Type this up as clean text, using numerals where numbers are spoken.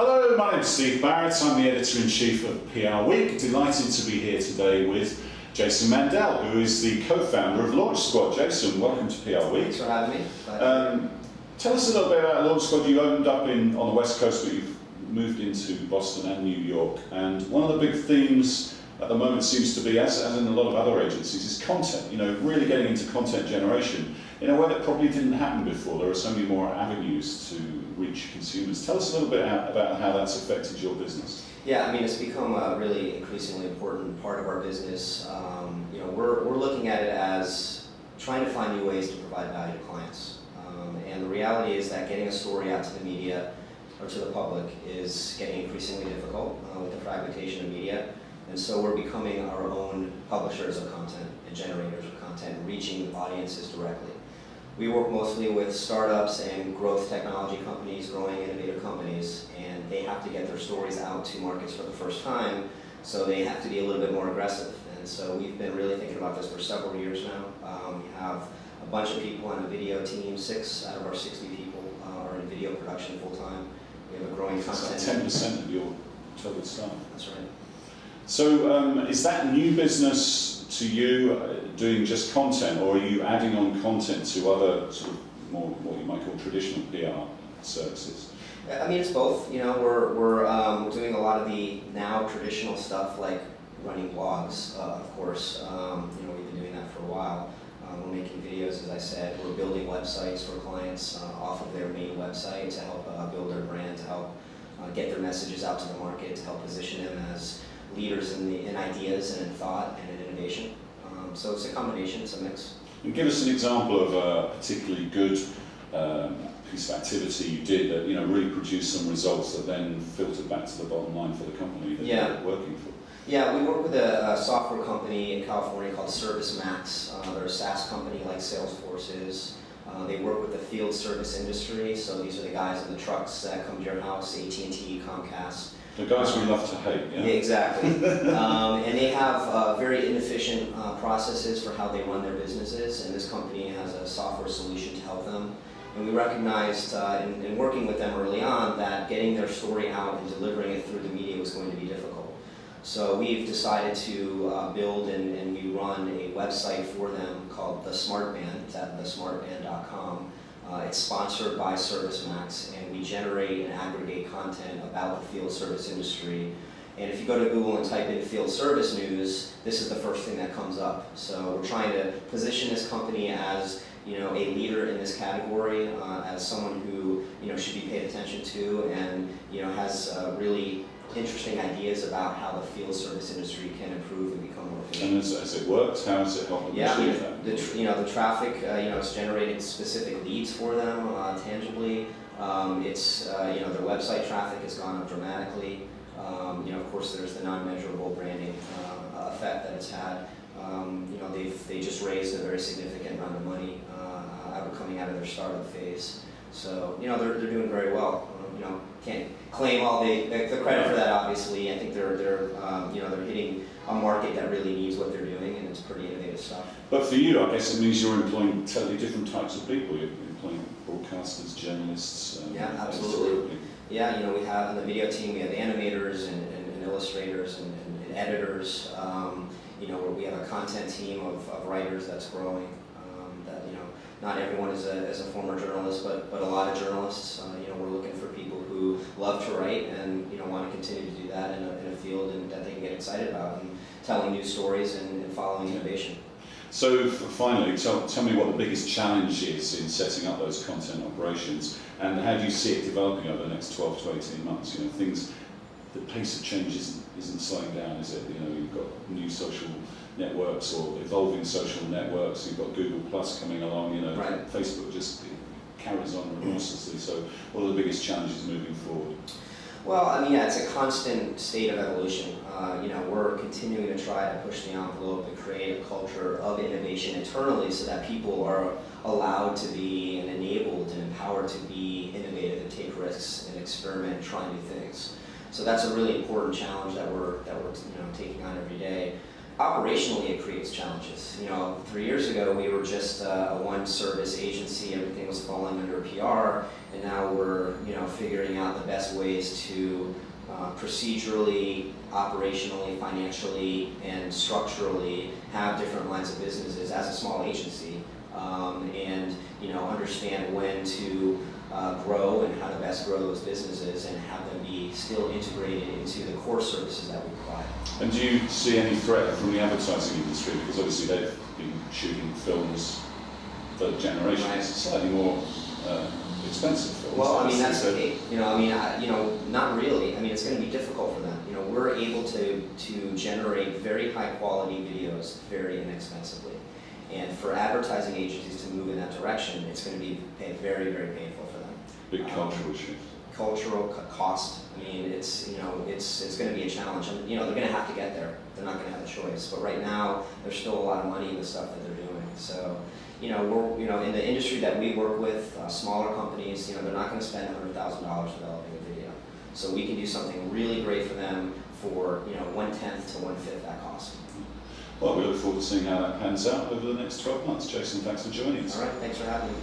Hello, my name's Steve Barrett. I'm the editor-in-chief of PR Week. Delighted to be here today with Jason Mandell, who is the co-founder of LaunchSquad. Jason, welcome to PR Week. Thanks for having me. Tell us a little bit about LaunchSquad. You opened up on the West Coast, but you've moved into Boston and New York. And one of the big themes at the moment seems to be, as in a lot of other agencies, is content. You know, really getting into content generation in a way that probably didn't happen before. There are so many more avenues to reach consumers. Tell us a little bit about how that's affected your business. Yeah, I mean, it's become a really increasingly important part of our business. You know, we're looking at it as trying to find new ways to provide value to clients. And the reality is that getting a story out to the media or to the public is getting increasingly difficult with the fragmentation of media. And so we're becoming our own publishers of content and generators of content, reaching audiences directly. We work mostly with startups and growth technology companies, growing innovative companies, and they have to get their stories out to markets for the first time, so they have to be a little bit more aggressive. And so we've been really thinking about this for several years now. We have a bunch of people on a video team. 6 out of our 60 people are in video production full-time. We have a growing content. That's 10% of your total staff. That's right. So is that new business to you, doing just content, or are you adding on content to other sort of more what you might call traditional PR services? I mean, it's both. You know, we're doing a lot of the now traditional stuff like running blogs, of course. You know, we've been doing that for a while. We're making videos, as I said. We're building websites for clients off of their main website to help build their brand, to help get their messages out to the market, to help position them as leaders in ideas and in thought and in innovation. So it's a combination, it's a mix. And give us an example of a particularly good piece of activity you did that, you know, really produced some results that then filtered back to the bottom line for the company that you're working for. Yeah, we work with a software company in California called ServiceMax. They're a SaaS company like Salesforce is. They work with the field service industry, so these are the guys in the trucks that come to your house, AT&T, Comcast. The guys we love to hate, yeah? Yeah, exactly. And they have very inefficient processes for how they run their businesses, and this company has a software solution to help them. And we recognized in working with them early on that getting their story out and delivering it through the media was going to be difficult. So we've decided to build and we run a website for them called The Smart Band. It's at thesmartband.com. It's sponsored by ServiceMax, and we generate and aggregate content about the field service industry. And if you go to Google and type in field service news, this is the first thing that comes up. So we're trying to position this company as, you know, a leader in this category, as someone who, you know, should be paid attention to, and, you know, has really interesting ideas about how the field service industry can improve and become more efficient. And as it works, how has it helped them achieve that? You know, the traffic, you know, it's generated specific leads for them tangibly. It's, you know, their website traffic has gone up dramatically. You know, of course, there's the non-measurable branding effect that it's had. You know, they just raised a very significant amount of money coming out of their startup phase. So, you know, they're doing very well. You know, can't claim all the credit for that. Obviously, I think they're you know, they're hitting a market that really needs what they're doing, and it's pretty innovative stuff. But for you, I guess it means you're employing totally different types of people. You're employing broadcasters, journalists. Yeah, absolutely. Yeah, you know, we have in the video team, we have animators and illustrators and editors. You know, we have a content team of writers that's growing. That, you know, not everyone is a former journalist, but a lot of journalists. You know, we're looking for people who love to write and, you know, want to continue to do that in a field and that they can get excited about, and telling new stories and following innovation. So finally, tell me what the biggest challenge is in setting up those content operations, and how do you see it developing over the next 12 to 18 months? You know, the pace of change isn't slowing down, is it? You know, you've got new social networks or evolving social networks. You've got Google Plus coming along. You know, right. Facebook just carries on remorselessly. So, what are the biggest challenges moving forward? Well, I mean, yeah, it's a constant state of evolution. You know, we're continuing to try to push the envelope and create a culture of innovation internally so that people are allowed to be and enabled and empowered to be innovative and take risks and experiment and try new things. So that's a really important challenge that we're you know, taking on every day. operationally it creates challenges. 3 years ago we were just a one service agency, everything was falling under PR, and now we're figuring out the best ways to procedurally, operationally, financially, and structurally have different lines of businesses as a small agency, and understand when to grow and how to best grow those businesses and have them be still integrated into the core services that we provide. And do you see any threat from the advertising industry? Because obviously they've been shooting films for generations, Right. slightly more expensive films. Well, obviously, that's not really. It's going to be difficult for them. We're able to generate very high quality videos very inexpensively. And for advertising agencies to move in that direction, it's going to be very, very painful for them. Big cultural shift. Cultural cost. It's going to be a challenge. They're going to have to get there. They're not going to have a choice. But right now, there's still a lot of money in the stuff that they're doing. So, we're in the industry that we work with, smaller companies. They're not going to spend $100,000 developing a video. So we can do something really great for them for 1/10 to 1/5 that cost. Well, we look forward to seeing how that pans out over the next 12 months. Jason, thanks for joining us. All right, thanks for having me.